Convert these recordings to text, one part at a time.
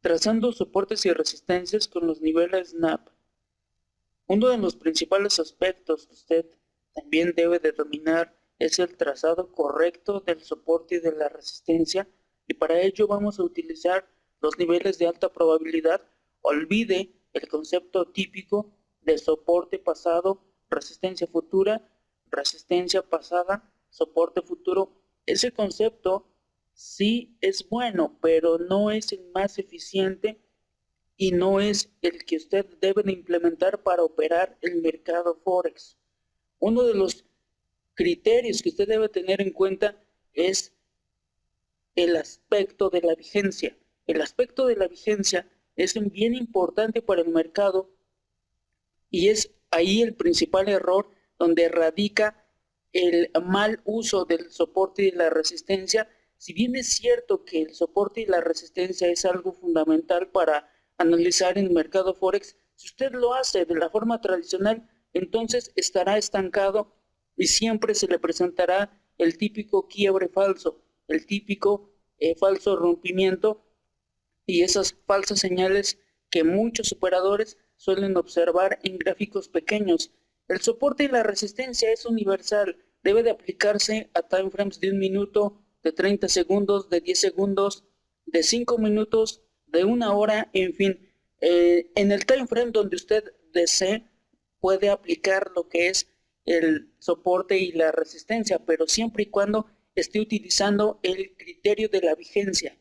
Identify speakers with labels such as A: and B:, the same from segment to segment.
A: trazando soportes y resistencias con los niveles SNAP. Uno de los principales aspectos que usted también debe de dominar es el trazado correcto del soporte y de la resistencia, y para ello vamos a utilizar los niveles de alta probabilidad. Olvide el concepto típico de soporte pasado, resistencia futura, resistencia pasada, soporte futuro. Ese concepto sí es bueno, pero no es el más eficiente y no es el que usted debe de implementar para operar el mercado Forex. Uno de los criterios que usted debe tener en cuenta es el aspecto de la vigencia. El aspecto de la vigencia es bien importante para el mercado y es ahí el principal error donde radica el mal uso del soporte y la resistencia. Si bien es cierto que el soporte y la resistencia es algo fundamental para analizar en el mercado Forex, si usted lo hace de la forma tradicional, entonces estará estancado y siempre se le presentará el típico quiebre falso, el típico falso rompimiento y esas falsas señales que muchos operadores suelen observar en gráficos pequeños. El soporte y la resistencia es universal, debe de aplicarse a timeframes de 1 minuto, de 30 segundos, de 10 segundos, de 5 minutos, de 1 hora, en fin. En el timeframe donde usted desee, puede aplicar lo que es el soporte y la resistencia, pero siempre y cuando esté utilizando el criterio de la vigencia.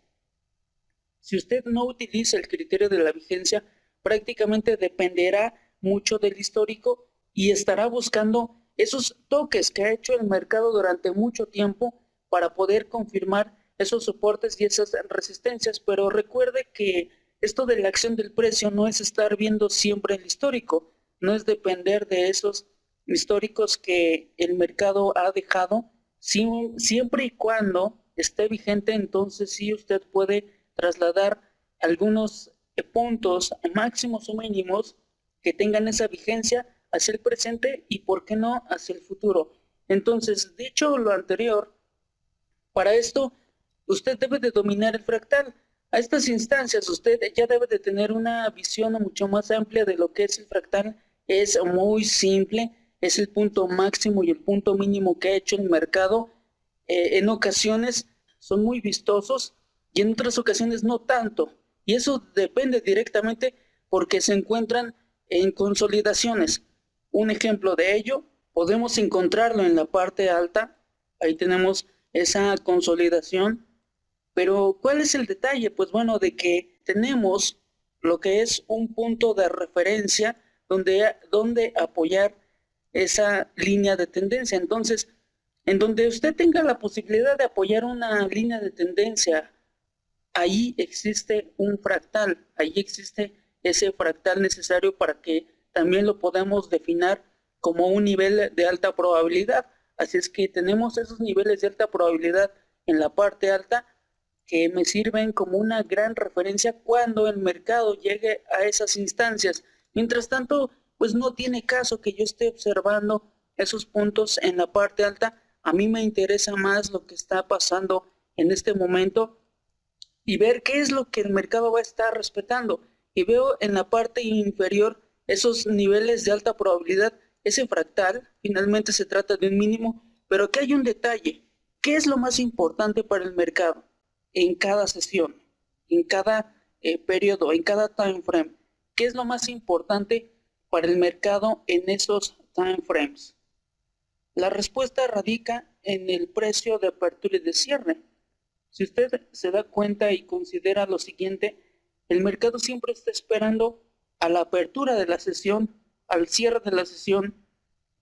A: Si usted no utiliza el criterio de la vigencia, prácticamente dependerá mucho del histórico y estará buscando esos toques que ha hecho el mercado durante mucho tiempo para poder confirmar esos soportes y esas resistencias. Pero recuerde que esto de la acción del precio no es estar viendo siempre el histórico, no es depender de esos históricos que el mercado ha dejado. Siempre y cuando esté vigente, entonces sí usted puede trasladar algunos puntos máximos o mínimos que tengan esa vigencia hacia el presente y, por qué no, hacia el futuro. Entonces, dicho lo anterior, para esto usted debe de dominar el fractal. A estas instancias usted ya debe de tener una visión mucho más amplia de lo que es el fractal. Es muy simple, es el punto máximo y el punto mínimo que ha hecho el mercado. En ocasiones son muy vistosos y en otras ocasiones no tanto. Y eso depende directamente porque se encuentran en consolidaciones. Un ejemplo de ello podemos encontrarlo en la parte alta. Ahí tenemos esa consolidación. Pero ¿cuál es el detalle? Pues bueno, de que tenemos lo que es un punto de referencia donde apoyar esa línea de tendencia. Entonces, en donde usted tenga la posibilidad de apoyar una línea de tendencia, ahí existe un fractal, ahí existe ese fractal necesario para que también lo podamos definir como un nivel de alta probabilidad. Así es que tenemos esos niveles de alta probabilidad en la parte alta que me sirven como una gran referencia cuando el mercado llegue a esas instancias. Mientras tanto, pues no tiene caso que yo esté observando esos puntos en la parte alta. A mí me interesa más lo que está pasando en este momento y ver qué es lo que el mercado va a estar respetando. Y veo en la parte inferior esos niveles de alta probabilidad, ese fractal. Finalmente se trata de un mínimo, pero que hay un detalle. ¿Qué es lo más importante para el mercado en cada sesión, en cada periodo, en cada time frame? ¿Qué es lo más importante para el mercado en esos time frames? La respuesta radica en el precio de apertura y de cierre. Si usted se da cuenta y considera lo siguiente, el mercado siempre está esperando a la apertura de la sesión, al cierre de la sesión,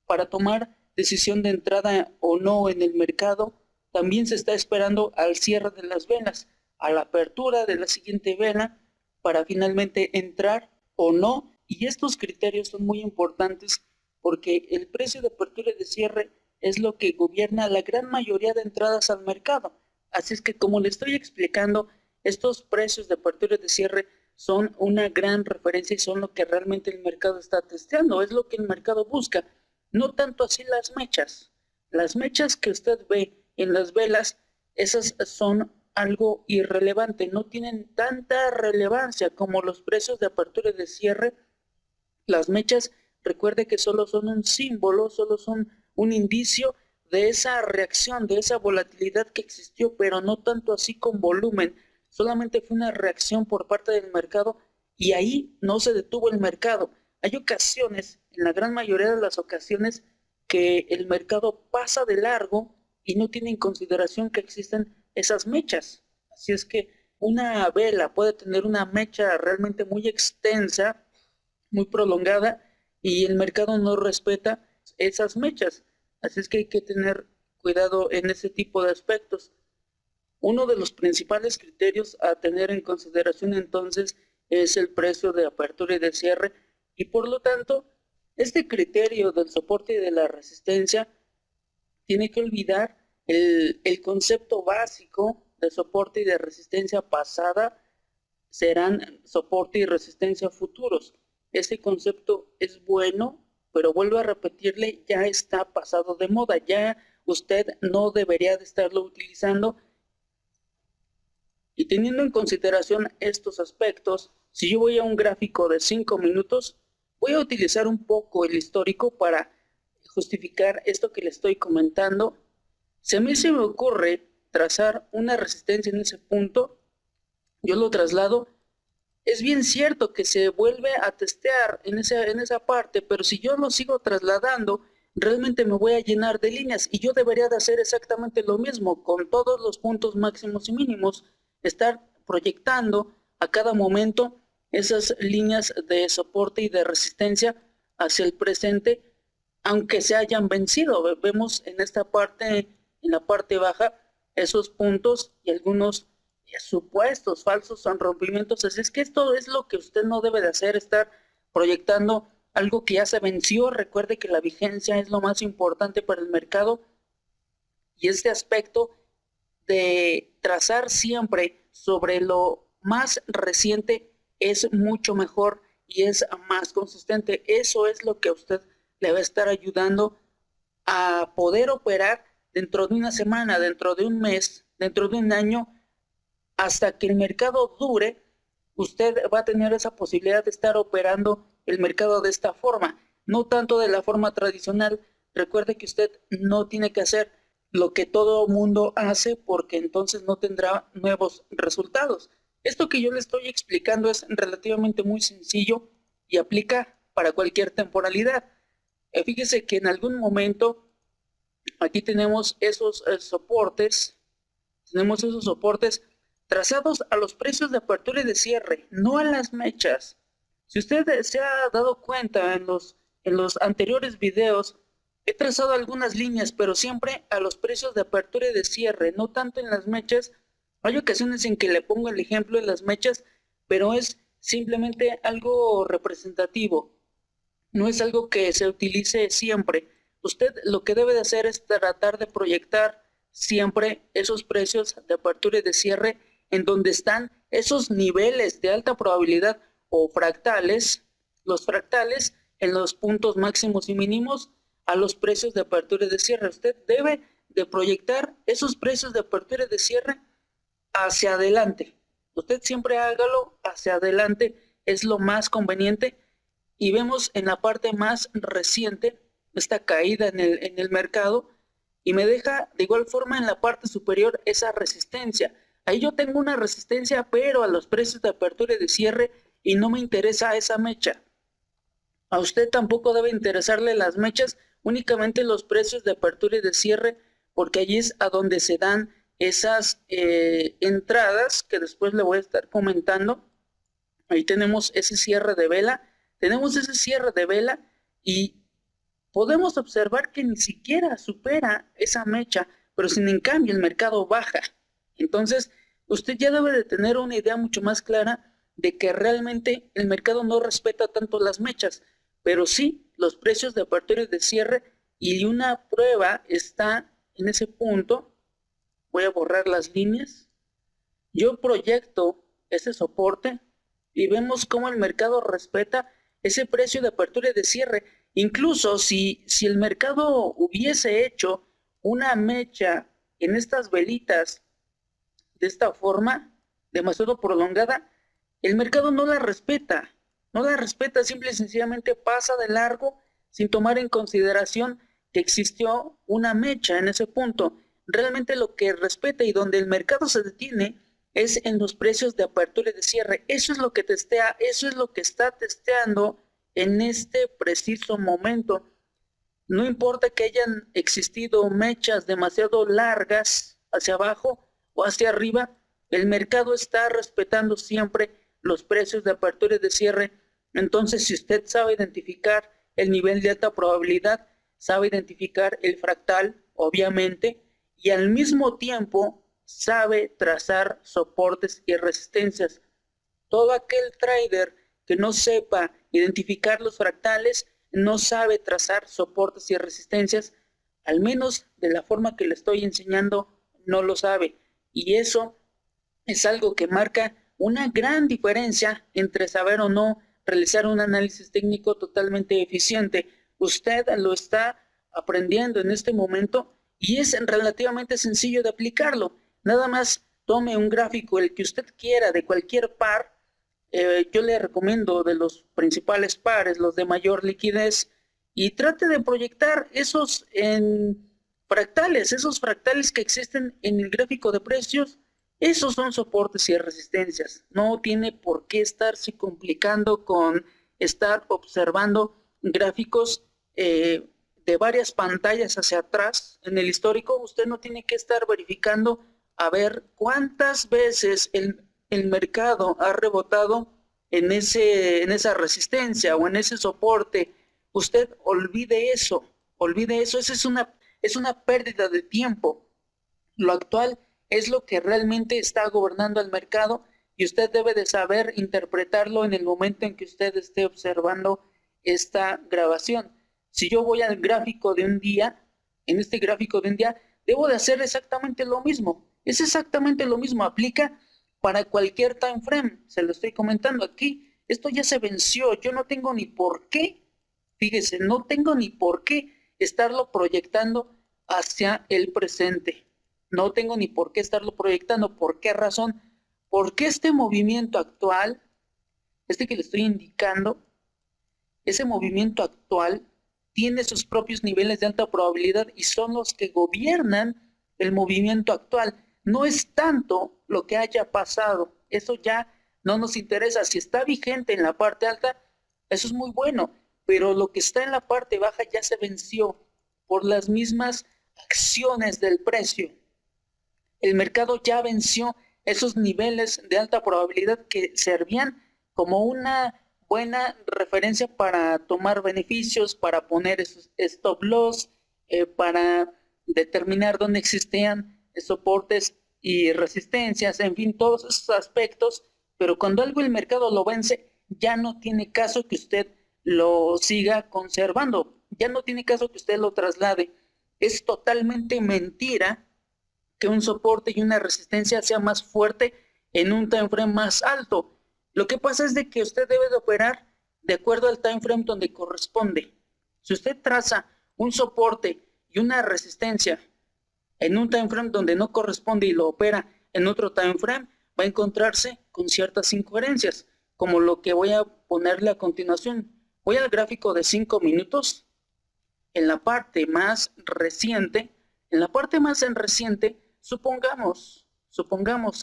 A: para tomar decisión de entrada o no en el mercado. También se está esperando al cierre de las velas, a la apertura de la siguiente vela, para finalmente entrar o no. Y estos criterios son muy importantes porque el precio de apertura y de cierre es lo que gobierna la gran mayoría de entradas al mercado. Así es que, como le estoy explicando, estos precios de apertura y de cierre son una gran referencia y son lo que realmente el mercado está testeando, es lo que el mercado busca. No tanto así las mechas. Las mechas que usted ve en las velas, esas son algo irrelevante, no tienen tanta relevancia como los precios de apertura y de cierre. Las mechas, recuerde que solo son un símbolo, solo son un indicio de esa reacción, de esa volatilidad que existió, pero no tanto así con volumen. Solamente fue una reacción por parte del mercado y ahí no se detuvo el mercado. Hay ocasiones, en la gran mayoría de las ocasiones, que el mercado pasa de largo y no tiene en consideración que existen esas mechas. Así es que una vela puede tener una mecha realmente muy extensa, muy prolongada, y el mercado no respeta esas mechas. Así es que hay que tener cuidado en ese tipo de aspectos. Uno de los principales criterios a tener en consideración entonces es el precio de apertura y de cierre, y por lo tanto este criterio del soporte y de la resistencia tiene que olvidar el concepto básico de soporte y de resistencia pasada serán soporte y resistencia futuros. Ese concepto es bueno, pero vuelvo a repetirle, ya está pasado de moda, ya usted no debería de estarlo utilizando. Y teniendo en consideración estos aspectos, si yo voy a un gráfico de 5 minutos, voy a utilizar un poco el histórico para justificar esto que le estoy comentando. Si a mí se me ocurre trazar una resistencia en ese punto, yo lo traslado. Es bien cierto que se vuelve a testear en esa parte, pero si yo lo sigo trasladando, realmente me voy a llenar de líneas y yo debería de hacer exactamente lo mismo con todos los puntos máximos y mínimos, estar proyectando a cada momento esas líneas de soporte y de resistencia hacia el presente, aunque se hayan vencido. Vemos en esta parte, en la parte baja, esos puntos y algunos supuestos falsos rompimientos. Así es que esto es lo que usted no debe de hacer, estar proyectando algo que ya se venció. Recuerde que la vigencia es lo más importante para el mercado, y este aspecto de trazar siempre sobre lo más reciente es mucho mejor y es más consistente. Eso es lo que a usted le va a estar ayudando a poder operar dentro de una semana, dentro de un mes, dentro de un año. Hasta que el mercado dure, usted va a tener esa posibilidad de estar operando el mercado de esta forma, no tanto de la forma tradicional. Recuerde que usted no tiene que hacer lo que todo mundo hace, porque entonces no tendrá nuevos resultados. Esto que yo le estoy explicando es relativamente muy sencillo y aplica para cualquier temporalidad. Fíjese que en algún momento aquí tenemos esos soportes trazados a los precios de apertura y de cierre, no a las mechas. Si usted se ha dado cuenta en los anteriores videos, he trazado algunas líneas, pero siempre a los precios de apertura y de cierre, no tanto en las mechas. Hay ocasiones en que le pongo el ejemplo en las mechas, pero es simplemente algo representativo, no es algo que se utilice siempre. Usted lo que debe de hacer es tratar de proyectar siempre esos precios de apertura y de cierre en donde están esos niveles de alta probabilidad o fractales, los fractales en los puntos máximos y mínimos a los precios de apertura y de cierre. Usted debe de proyectar esos precios de apertura y de cierre hacia adelante. Usted siempre hágalo hacia adelante, es lo más conveniente. Y vemos en la parte más reciente esta caída en el mercado, y me deja de igual forma en la parte superior esa resistencia. Ahí yo tengo una resistencia, pero a los precios de apertura y de cierre, y no me interesa esa mecha. A usted tampoco debe interesarle las mechas, únicamente los precios de apertura y de cierre, porque allí es a donde se dan esas entradas que después le voy a estar comentando. Ahí tenemos ese cierre de vela, y podemos observar que ni siquiera supera esa mecha, pero sin en cambio el mercado baja. Entonces, usted ya debe de tener una idea mucho más clara de que realmente el mercado no respeta tanto las mechas, pero sí los precios de apertura y de cierre, y una prueba está en ese punto. Voy a borrar las líneas. Yo proyecto ese soporte y vemos cómo el mercado respeta ese precio de apertura y de cierre. Incluso si el mercado hubiese hecho una mecha en estas velitas de esta forma, demasiado prolongada, el mercado no la respeta, simple y sencillamente pasa de largo sin tomar en consideración que existió una mecha en ese punto. Realmente lo que respeta y donde el mercado se detiene es en los precios de apertura y de cierre. Eso es lo que testea, eso es lo que está testeando en este preciso momento. No importa que hayan existido mechas demasiado largas hacia abajo o hacia arriba, el mercado está respetando siempre los precios de apertura y de cierre. Entonces, si usted sabe identificar el nivel de alta probabilidad, sabe identificar el fractal, obviamente, y al mismo tiempo sabe trazar soportes y resistencias. Todo aquel trader que no sepa identificar los fractales, no sabe trazar soportes y resistencias, al menos de la forma que le estoy enseñando, no lo sabe. Y eso es algo que marca una gran diferencia entre saber o no realizar un análisis técnico totalmente eficiente. Usted lo está aprendiendo en este momento y es relativamente sencillo de aplicarlo. Nada más tome un gráfico, el que usted quiera, de cualquier par. Yo le recomiendo de los principales pares, los de mayor liquidez, y trate de proyectar esos fractales que existen en el gráfico de precios. Esos son soportes y resistencias. No tiene por qué estarse complicando con estar observando gráficos de varias pantallas hacia atrás en el histórico. Usted no tiene que estar verificando a ver cuántas veces el mercado ha rebotado en esa resistencia o en ese soporte. Usted olvide eso, esa es una pérdida de tiempo. Lo actual es lo que realmente está gobernando el mercado y usted debe de saber interpretarlo en el momento en que usted esté observando esta grabación. Si yo voy al gráfico de un día, en este gráfico de un día, debo de hacer exactamente lo mismo. Es exactamente lo mismo, aplica para cualquier time frame. Se lo estoy comentando aquí. Esto ya se venció, yo no tengo ni por qué, fíjese, no tengo ni por qué estarlo proyectando hacia el presente. No tengo ni por qué estarlo proyectando. ¿Por qué razón? Porque este movimiento actual, este que le estoy indicando, ese movimiento actual tiene sus propios niveles de alta probabilidad y son los que gobiernan el movimiento actual. No es tanto lo que haya pasado, eso ya no nos interesa. Si está vigente en la parte alta, eso es muy bueno, pero lo que está en la parte baja ya se venció por las mismas acciones del precio. El mercado ya venció esos niveles de alta probabilidad que servían como una buena referencia para tomar beneficios, para poner esos stop loss, para determinar dónde existían soportes y resistencias, en fin, todos esos aspectos. Pero cuando algo el mercado lo vence, ya no tiene caso que usted lo siga conservando, ya no tiene caso que usted lo traslade. Es totalmente mentira que un soporte y una resistencia sea más fuerte en un time frame más alto. Lo que pasa es de que usted debe de operar de acuerdo al time frame donde corresponde. Si usted traza un soporte y una resistencia en un time frame donde no corresponde y lo opera en otro time frame, va a encontrarse con ciertas incoherencias, como lo que voy a ponerle a continuación. Voy al gráfico de 5 minutos. En la parte más reciente, supongamos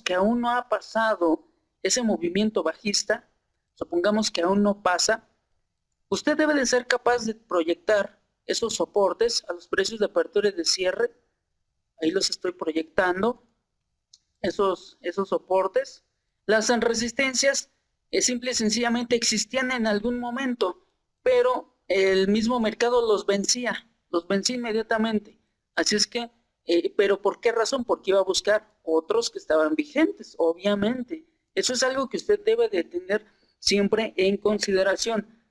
A: que aún no ha pasado ese movimiento bajista, supongamos que aún no pasa, usted debe de ser capaz de proyectar esos soportes a los precios de apertura y de cierre. Ahí los estoy proyectando, esos soportes. Las resistencias simple y sencillamente existían en algún momento, pero el mismo mercado los vencía inmediatamente. Así es que, pero ¿por qué razón? Porque iba a buscar otros que estaban vigentes, obviamente. Eso es algo que usted debe de tener siempre en consideración.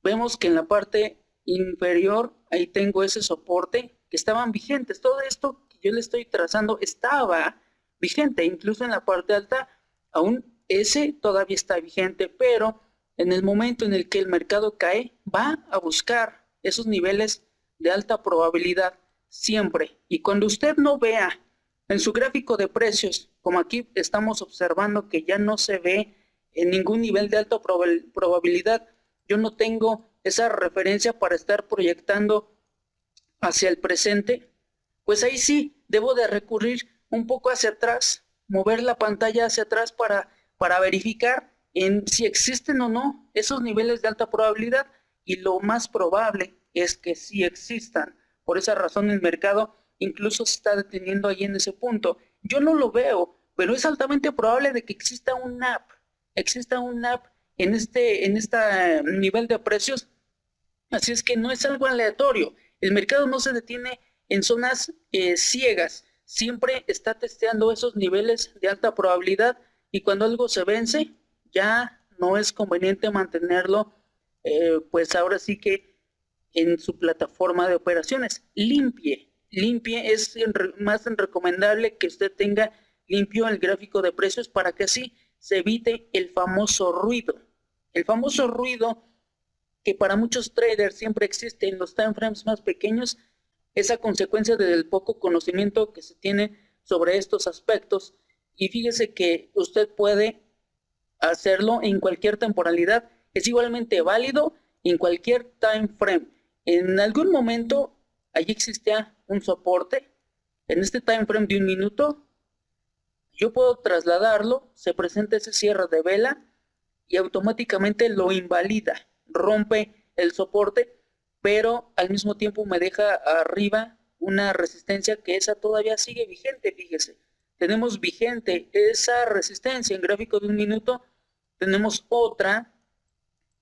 A: Vemos que en la parte inferior, ahí tengo ese soporte que estaban vigentes. Todo esto que yo le estoy trazando estaba vigente, incluso en la parte alta, aún ese todavía está vigente, pero en el momento en el que el mercado cae, va a buscar esos niveles de alta probabilidad siempre. Y cuando usted no vea En su gráfico de precios, como aquí estamos observando que ya no se ve en ningún nivel de alta probabilidad, yo no tengo esa referencia para estar proyectando hacia el presente, pues ahí sí debo de recurrir un poco hacia atrás, mover la pantalla hacia atrás para verificar en si existen o no esos niveles de alta probabilidad, y lo más probable es que sí existan. Por esa razón el mercado incluso se está deteniendo ahí en ese punto. Yo no lo veo, pero es altamente probable de que exista un app en este nivel de precios. Así es que no es algo aleatorio. El mercado no se detiene en zonas ciegas. Siempre está testeando esos niveles de alta probabilidad, y cuando algo se vence, ya no es conveniente mantenerlo, pues ahora sí que en su plataforma de operaciones. Limpie es más recomendable que usted tenga limpio el gráfico de precios para que así se evite el famoso ruido. El famoso ruido que para muchos traders siempre existe en los time frames más pequeños, es a consecuencia del poco conocimiento que se tiene sobre estos aspectos. Y fíjese que usted puede hacerlo en cualquier temporalidad, es igualmente válido en cualquier time frame. En algún momento allí existía un soporte, en este time frame de 1 minuto, yo puedo trasladarlo, se presenta ese cierre de vela y automáticamente lo invalida, rompe el soporte, pero al mismo tiempo me deja arriba una resistencia que esa todavía sigue vigente. Fíjese, tenemos vigente esa resistencia en gráfico de 1 minuto, tenemos otra,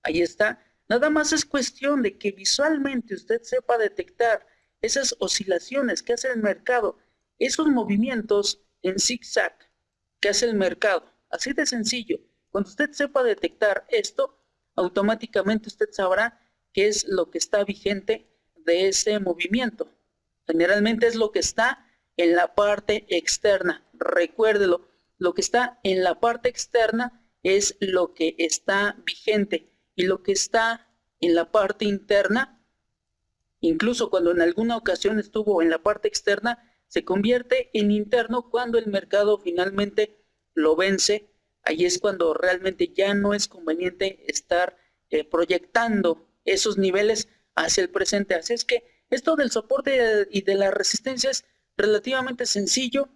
A: ahí está. Nada más es cuestión de que visualmente usted sepa detectar esas oscilaciones que hace el mercado, esos movimientos en zigzag que hace el mercado, así de sencillo. Cuando usted sepa detectar esto, automáticamente usted sabrá qué es lo que está vigente de ese movimiento. Generalmente es lo que está en la parte externa. Recuérdelo, lo que está en la parte externa es lo que está vigente, y lo que está en la parte interna, incluso cuando en alguna ocasión estuvo en la parte externa, se convierte en interno cuando el mercado finalmente lo vence. Ahí es cuando realmente ya no es conveniente estar proyectando esos niveles hacia el presente. Así es que esto del soporte y de la resistencia es relativamente sencillo.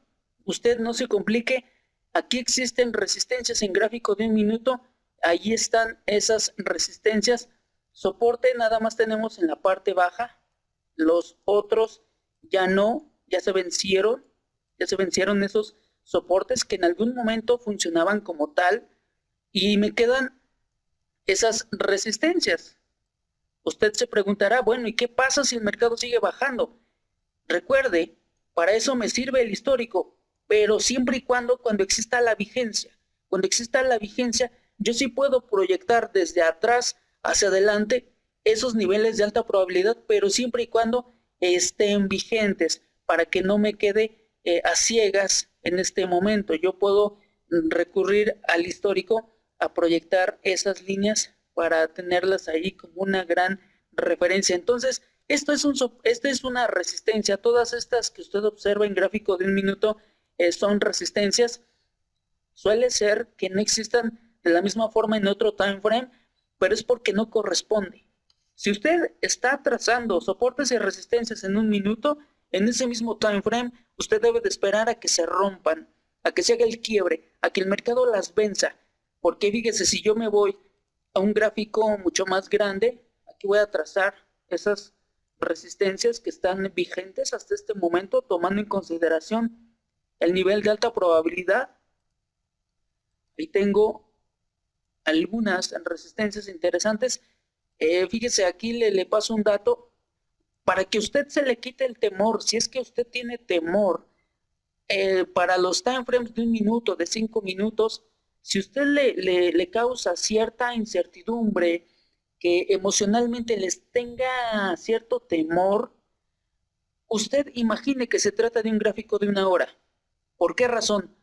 A: Usted no se complique. Aquí existen resistencias en gráfico de 1 minuto. Ahí están esas resistencias. Soporte nada más tenemos en la parte baja. Los otros ya no, ya se vencieron esos soportes que en algún momento funcionaban como tal, y me quedan esas resistencias. Usted se preguntará, bueno, ¿y qué pasa si el mercado sigue bajando? Recuerde, para eso me sirve el histórico, pero siempre y cuando exista la vigencia. Cuando exista la vigencia, yo sí puedo proyectar desde atrás hacia adelante esos niveles de alta probabilidad, pero siempre y cuando estén vigentes, para que no me quede a ciegas en este momento. Yo puedo recurrir al histórico a proyectar esas líneas para tenerlas ahí como una gran referencia. Entonces, esto es una resistencia. Todas estas que usted observa en gráfico de 1 minuto son resistencias. Suele ser que no existan de la misma forma en otro time frame, pero es porque no corresponde. Si usted está trazando soportes y resistencias en 1 minuto, en ese mismo time frame, usted debe de esperar a que se rompan, a que se haga el quiebre, a que el mercado las venza. Porque fíjese, si yo me voy a un gráfico mucho más grande, aquí voy a trazar esas resistencias que están vigentes hasta este momento, tomando en consideración el nivel de alta probabilidad. Ahí tengo algunas resistencias interesantes. Fíjese, aquí le paso un dato para que usted se le quite el temor. Si es que usted tiene temor para los time frames de 1 minuto, de 5 minutos, si usted le causa cierta incertidumbre, que emocionalmente les tenga cierto temor, usted imagine que se trata de un gráfico de 1 hora. ¿Por qué razón?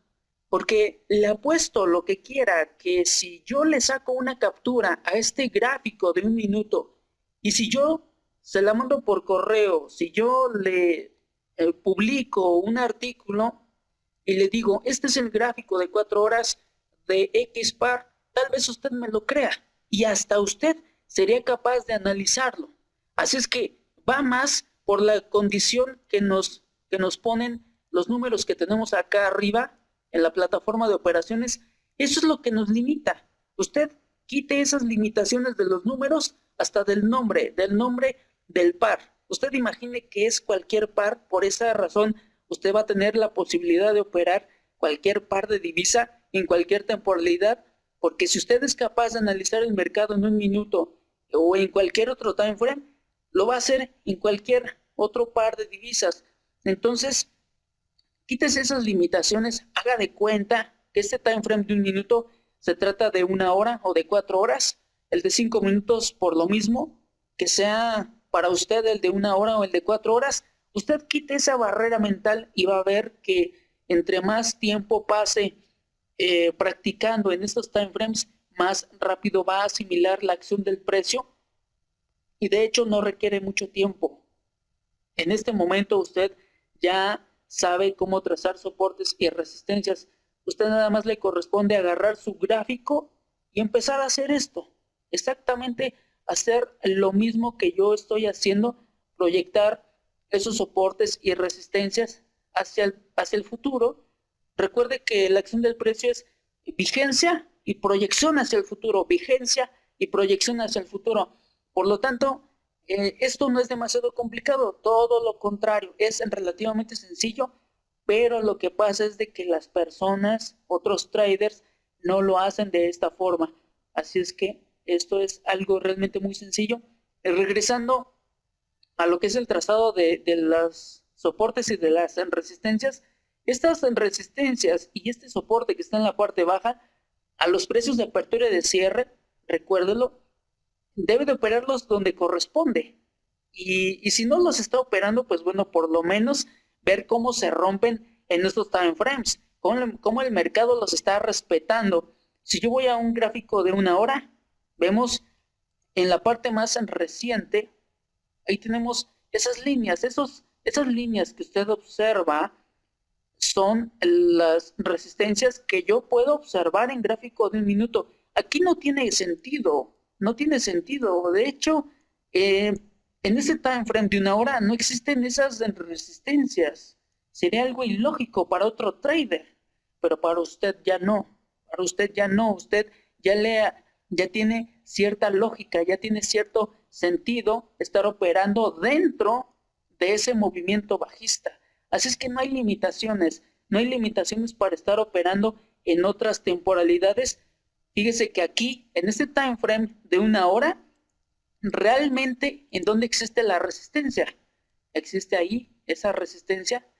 A: Porque le apuesto lo que quiera que si yo le saco una captura a este gráfico de 1 minuto, y si yo se la mando por correo, si yo le publico un artículo, y le digo, este es el gráfico de 4 horas de X par, tal vez usted me lo crea y hasta usted sería capaz de analizarlo. Así es que va más por la condición que nos ponen los números que tenemos acá arriba en la plataforma de operaciones. Eso es lo que nos limita. Usted quite esas limitaciones de los números hasta del nombre del par. Usted imagine que es cualquier par, por esa razón usted va a tener la posibilidad de operar cualquier par de divisa en cualquier temporalidad, porque si usted es capaz de analizar el mercado en un minuto o en cualquier otro time frame, lo va a hacer en cualquier otro par de divisas. Entonces, quítese esas limitaciones, haga de cuenta que este time frame de un minuto se trata de 1 hora o de 4 horas, el de 5 minutos por lo mismo, que sea para usted el de 1 hora o el de 4 horas, usted quite esa barrera mental y va a ver que entre más tiempo pase practicando en estos time frames, más rápido va a asimilar la acción del precio y de hecho no requiere mucho tiempo. En este momento usted ya sabe cómo trazar soportes y resistencias. Usted nada más le corresponde agarrar su gráfico y empezar a hacer esto. Exactamente hacer lo mismo que yo estoy haciendo, proyectar esos soportes y resistencias hacia el futuro. Recuerde que la acción del precio es vigencia y proyección hacia el futuro, vigencia y proyección hacia el futuro. Por lo tanto, esto no es demasiado complicado, todo lo contrario, es relativamente sencillo, pero lo que pasa es de que las personas, otros traders, no lo hacen de esta forma. Así es que esto es algo realmente muy sencillo. Regresando a lo que es el trazado de los soportes y de las resistencias, estas resistencias y este soporte que está en la parte baja, a los precios de apertura y de cierre, recuérdelo, debe de operarlos donde corresponde. Y si no los está operando, pues bueno, por lo menos ver cómo se rompen en estos time frames, cómo el mercado los está respetando. Si yo voy a un gráfico de 1 hora, vemos en la parte más reciente, ahí tenemos esas líneas, esas líneas que usted observa son las resistencias que yo puedo observar en gráfico de 1 minuto. Aquí no tiene sentido, no tiene sentido. De hecho, en ese time frame de 1 hora no existen esas resistencias. Sería algo ilógico para otro trader, pero para usted ya no. Para usted ya no. Usted ya tiene cierta lógica, ya tiene cierto sentido estar operando dentro de ese movimiento bajista. Así es que no hay limitaciones para estar operando en otras temporalidades. Fíjese que aquí, en este time frame de 1 hora, realmente, ¿en dónde existe la resistencia? Existe ahí esa resistencia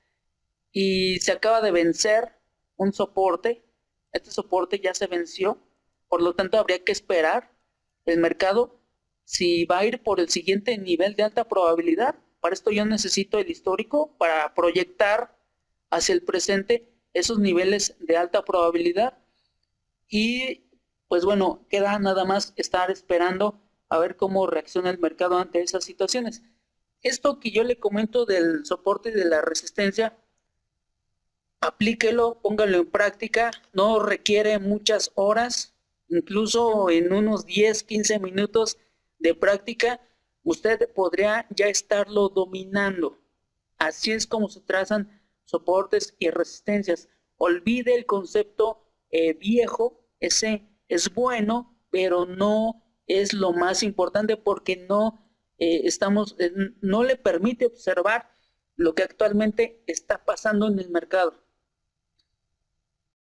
A: y se acaba de vencer un soporte. Este soporte ya se venció, por lo tanto habría que esperar el mercado si va a ir por el siguiente nivel de alta probabilidad. Para esto yo necesito el histórico para proyectar hacia el presente esos niveles de alta probabilidad. Y pues bueno, queda nada más estar esperando a ver cómo reacciona el mercado ante esas situaciones. Esto que yo le comento del soporte y de la resistencia, aplíquelo, póngalo en práctica, no requiere muchas horas, incluso en unos 10, 15 minutos de práctica, usted podría ya estarlo dominando. Así es como se trazan soportes y resistencias. Olvide el concepto viejo, ese es bueno, pero no es lo más importante porque no le permite observar lo que actualmente está pasando en el mercado.